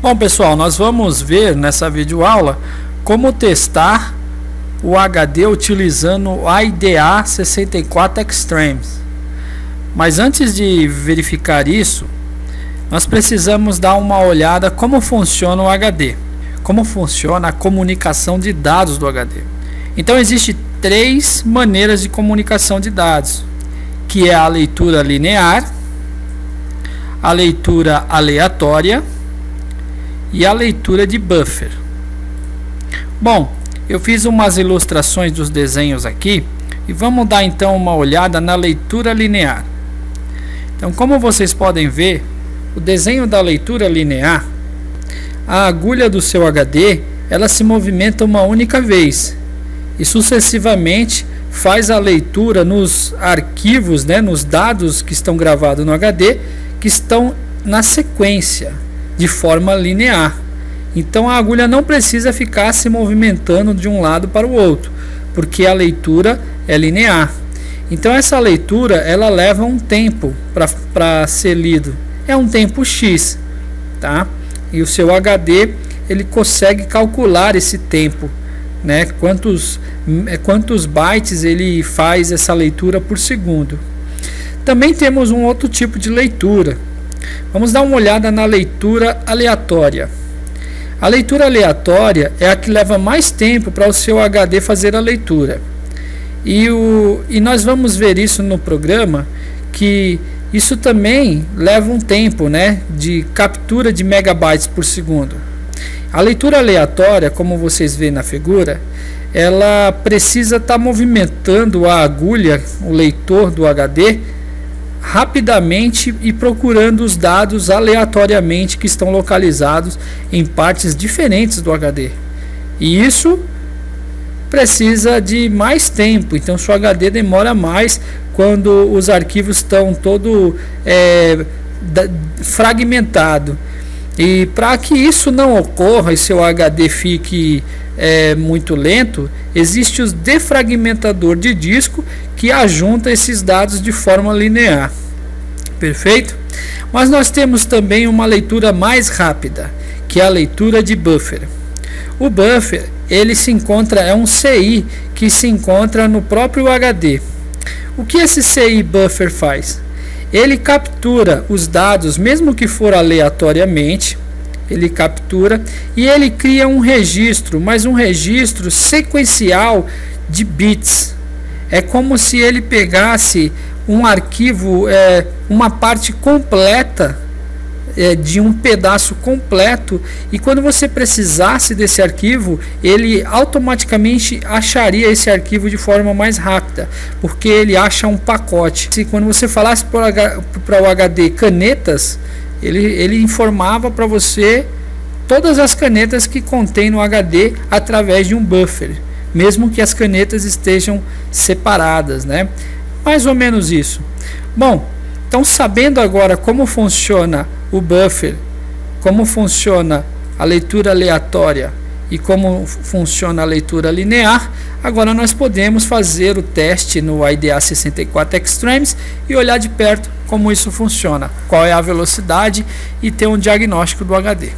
Bom pessoal, nós vamos ver nessa videoaula como testar o HD utilizando o IDA 64 Extremes. Mas antes de verificar isso, nós precisamos dar uma olhada como funciona o HD, como funciona a comunicação de dados do HD. Então existem três maneiras de comunicação de dados, que é a leitura linear, a leitura aleatória e a leitura de buffer. Bom, eu fiz umas ilustrações dos desenhos aqui e vamos dar então uma olhada na leitura linear. Então, como vocês podem ver, o desenho da leitura linear, a agulha do seu HD, ela se movimenta uma única vez e sucessivamente faz a leitura nos arquivos, nos dados que estão gravados no HD, que estão na sequência, de forma linear. Então a agulha não precisa ficar se movimentando de um lado para o outro, porque a leitura é linear. Então essa leitura ela leva um tempo para ser lido, é um tempo X, tá? E o seu HD ele consegue calcular esse tempo, quantos bytes ele faz essa leitura por segundo. Também temos um outro tipo de leitura. Vamos dar uma olhada na leitura aleatória. A leitura aleatória é a que leva mais tempo para o seu HD fazer a leitura. E nós vamos ver isso no programa, que isso também leva um tempo de captura de megabytes por segundo. A leitura aleatória, como vocês veem na figura, ela precisa estar movimentando a agulha, o leitor do HD, rapidamente e procurando os dados aleatoriamente que estão localizados em partes diferentes do HD. E isso precisa de mais tempo, então seu HD demora mais quando os arquivos estão todo fragmentado. E para que isso não ocorra e seu HD fique muito lento, existe o defragmentador de disco que ajunta esses dados de forma linear. Perfeito? Mas nós temos também uma leitura mais rápida, que é a leitura de buffer. O buffer ele é um CI que se encontra no próprio HD. O que esse CI buffer faz? Ele captura os dados, mesmo que for aleatoriamente, ele captura e ele cria um registro, mas um registro sequencial de bits. É como se ele pegasse um arquivo, uma parte completa de um pedaço completo, e quando você precisasse desse arquivo, ele automaticamente acharia esse arquivo de forma mais rápida, porque ele acha um pacote. Se quando você falasse para o HD canetas, ele informava para você todas as canetas que contém no HD através de um buffer, mesmo que as canetas estejam separadas, mais ou menos isso. Bom, então sabendo agora como funciona o buffer, como funciona a leitura aleatória e como funciona a leitura linear, agora nós podemos fazer o teste no IDA 64 Extremes e olhar de perto como isso funciona, qual é a velocidade e ter um diagnóstico do HD.